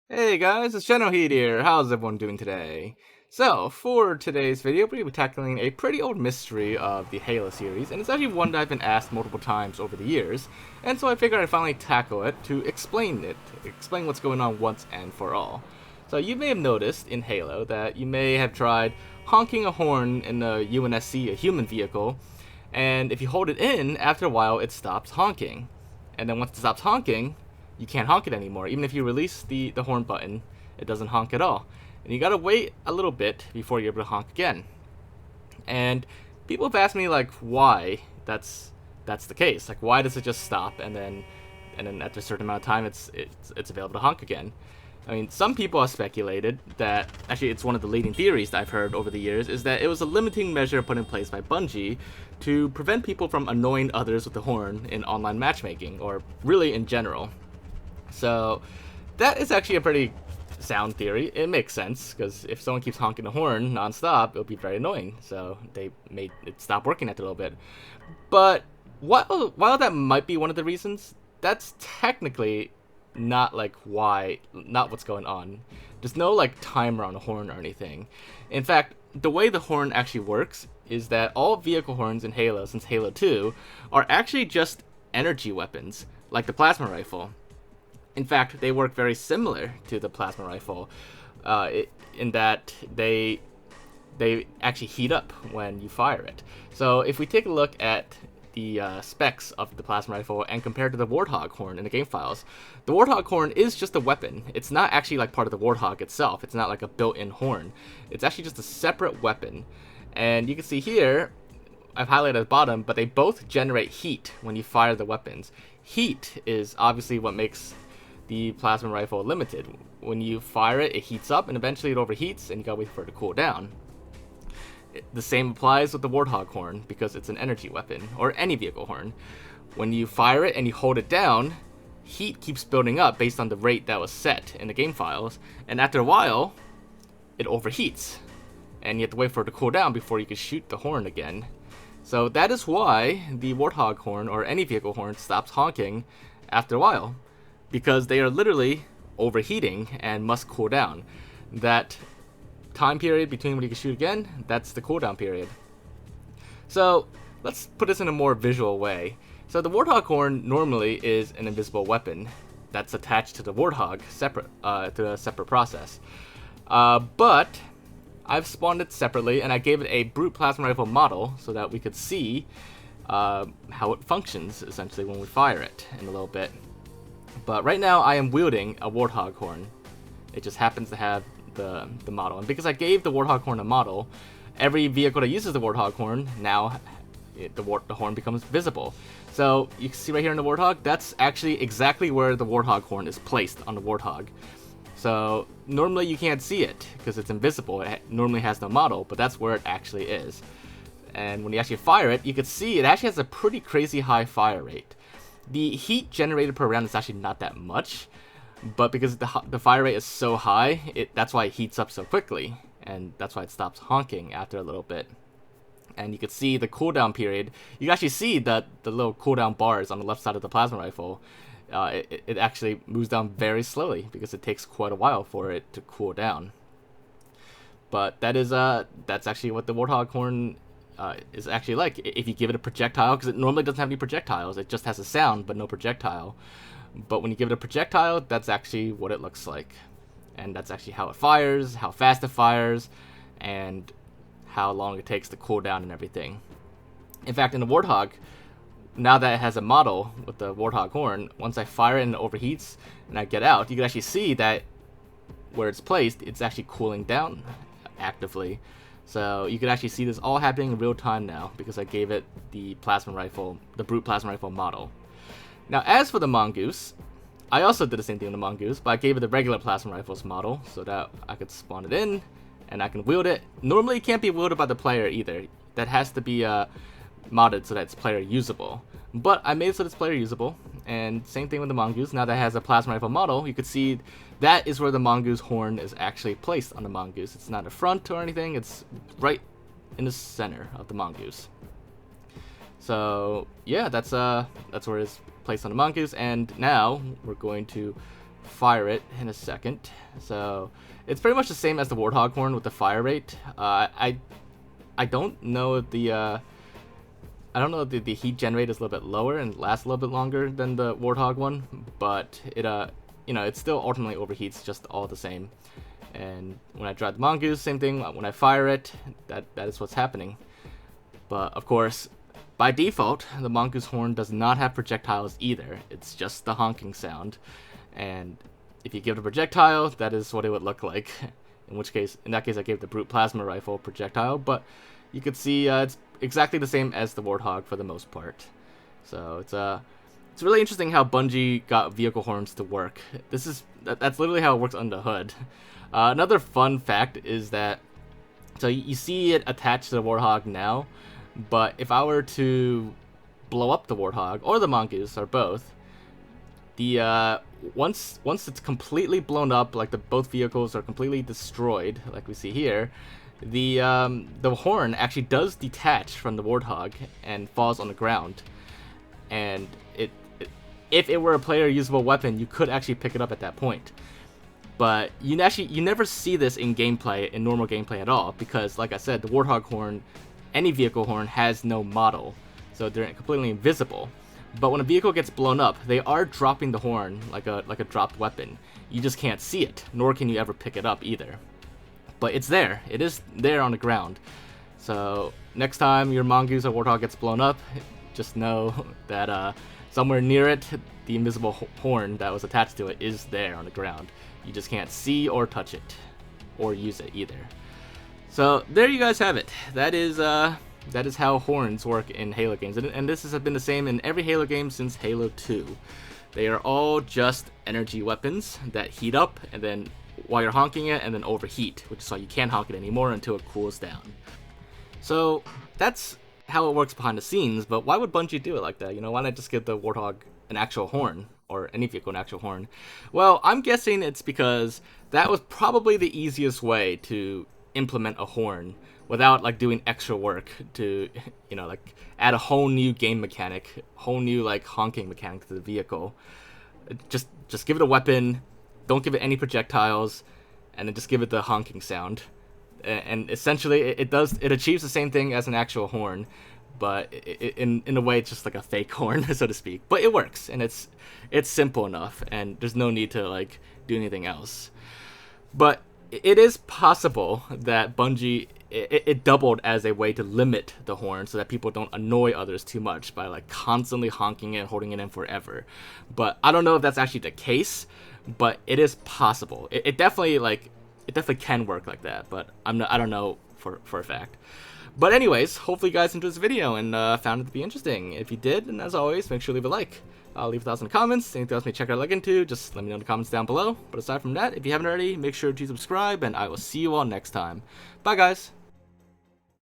Hey guys, it's Generalkidd here. How's everyone doing today? So, for today's video, we'll be tackling a pretty old mystery of the Halo series, and it's actually one that I've been asked multiple times over the years, and so I figured I'd finally tackle it to explain what's going on once and for all. So, you may have noticed in Halo that you may have tried honking a horn in a UNSC, a human vehicle, and if you hold it in, after a while it stops honking. And then once it stops honking, you can't honk it anymore. Even if you release the horn button, it doesn't honk at all. And you gotta wait a little bit before you're able to honk again. And people have asked me like why that's the case. Like why does it just stop and then after a certain amount of time it's available to honk again? I mean, some people have speculated that, actually it's one of the leading theories that I've heard over the years, is that it was a limiting measure put in place by Bungie to prevent people from annoying others with the horn in online matchmaking, or really in general. So that is actually a pretty sound theory. It makes sense, because if someone keeps honking the horn nonstop, it'll be very annoying. So they made it stop working after a little bit. But while that might be one of the reasons, that's technically not not what's going on. There's no like timer on the horn or anything. In fact, the way the horn actually works is that all vehicle horns in Halo since Halo 2 are actually just energy weapons, like the plasma rifle. In fact, they work very similar to the plasma rifle, in that they actually heat up when you fire it. So if we take a look at the specs of the plasma rifle and compare it to the Warthog horn in the game files, the Warthog horn is just a weapon. It's not actually like part of the Warthog itself. It's not like a built-in horn. It's actually just a separate weapon. And you can see here, I've highlighted at the bottom, but they both generate heat when you fire the weapons. Heat is obviously what makes the plasma rifle limited. When you fire it, it heats up and eventually it overheats and you gotta wait for it to cool down. The same applies with the Warthog horn because it's an energy weapon, or any vehicle horn. When you fire it and you hold it down, heat keeps building up based on the rate that was set in the game files, and after a while, it overheats. And you have to wait for it to cool down before you can shoot the horn again. So that is why the Warthog horn, or any vehicle horn, stops honking after a while, because they are literally overheating and must cool down. That time period between when you can shoot again, that's the cooldown period. So let's put this in a more visual way. So the Warthog horn normally is an invisible weapon that's attached to the Warthog to a separate process. But I've spawned it separately and I gave it a brute plasma rifle model so that we could see how it functions essentially when we fire it in a little bit. But right now I am wielding a Warthog horn. It just happens to have the model. And because I gave the Warthog horn a model, every vehicle that uses the Warthog horn, now the horn becomes visible. So you can see right here in the Warthog, that's actually exactly where the Warthog horn is placed on the Warthog. So normally you can't see it because it's invisible. It normally has no model, but that's where it actually is. And when you actually fire it, you can see it actually has a pretty crazy high fire rate. The heat generated per round is actually not that much, but because the fire rate is so high, that's why it heats up so quickly, and that's why it stops honking after a little bit. And you can see the cooldown period. You can actually see that the little cooldown bars on the left side of the plasma rifle, it actually moves down very slowly because it takes quite a while for it to cool down. But that's actually what the Warthog horn is actually like. If you give it a projectile, because it normally doesn't have any projectiles, it just has a sound but no projectile. But when you give it a projectile, that's actually what it looks like. And that's actually how it fires, how fast it fires, and how long it takes to cool down and everything. In fact, in the Warthog, now that it has a model with the Warthog horn, once I fire it and it overheats and I get out, you can actually see that where it's placed, it's actually cooling down actively. So you can actually see this all happening in real time now because I gave it the plasma rifle, the brute plasma rifle model. Now, as for the Mongoose, I also did the same thing with the Mongoose, but I gave it the regular plasma rifles model so that I could spawn it in and I can wield it. Normally, it can't be wielded by the player either. That has to be modded so that it's player usable. But I made it so that it's player usable, and same thing with the Mongoose. Now that it has a plasma rifle model, you can see that is where the Mongoose horn is actually placed on the Mongoose. It's not a front or anything, it's right in the center of the Mongoose. So yeah, that's where it's placed on the Mongoose, and now we're going to fire it in a second. So it's pretty much the same as the Warthog horn with the fire rate. I don't know if the the heat generator is a little bit lower and lasts a little bit longer than the Warthog one, but it it still ultimately overheats just all the same. And when I drive the mongoose, same thing. When I fire it, that is what's happening. But of course, by default, the mongoose horn does not have projectiles either. It's just the honking sound. And if you give it a projectile, that is what it would look like. In that case, I gave the brute plasma rifle projectile. But you could see it's exactly the same as the Warthog for the most part. So it's really interesting how Bungie got vehicle horns to work. That's literally how it works under the hood. Another fun fact is that, so you see it attached to the Warthog now, but if I were to blow up the Warthog or the mongoose or both, the once it's completely blown up, like both vehicles are completely destroyed, like we see here, the horn actually does detach from the Warthog and falls on the ground. And if it were a player usable weapon, you could actually pick it up at that point. But you never see this in normal gameplay at all, because like I said, the Warthog horn, any vehicle horn, has no model, so they're completely invisible. But when a vehicle gets blown up, they are dropping the horn like a dropped weapon. You just can't see it, nor can you ever pick it up either. But it's there. It is there on the ground. So next time your mongoose or Warthog gets blown up, just know that somewhere near it, the invisible horn that was attached to it is there on the ground. You just can't see or touch it, or use it either. So there you guys have it. That is how horns work in Halo games, and this has been the same in every Halo game since Halo 2. They are all just energy weapons that heat up, and then while you're honking it, and then overheat, which is why you can't honk it anymore until it cools down. So that's how it works behind the scenes, but why would Bungie do it like that? Why not just give the Warthog an actual horn, or any vehicle an actual horn? Well, I'm guessing it's because that was probably the easiest way to implement a horn without doing extra work to add a whole new game mechanic, whole new honking mechanic to the vehicle. Just give it a weapon, don't give it any projectiles, and then just give it the honking sound. And essentially it achieves the same thing as an actual horn, but in a way it's just like a fake horn, so to speak. But it works, and it's simple enough, and there's no need to do anything else. But it is possible that Bungie it doubled as a way to limit the horn so that people don't annoy others too much by constantly honking it and holding it in forever. But I don't know if that's actually the case, but it is possible. It definitely it definitely can work like that, but I don't know for a fact. But anyways, hopefully you guys enjoyed this video and found it to be interesting. If you did, and as always, make sure to leave a like. Leave thoughts in the comments. Anything else you may check out or look into, just let me know in the comments down below. But aside from that, if you haven't already, make sure to subscribe, and I will see you all next time. Bye, guys.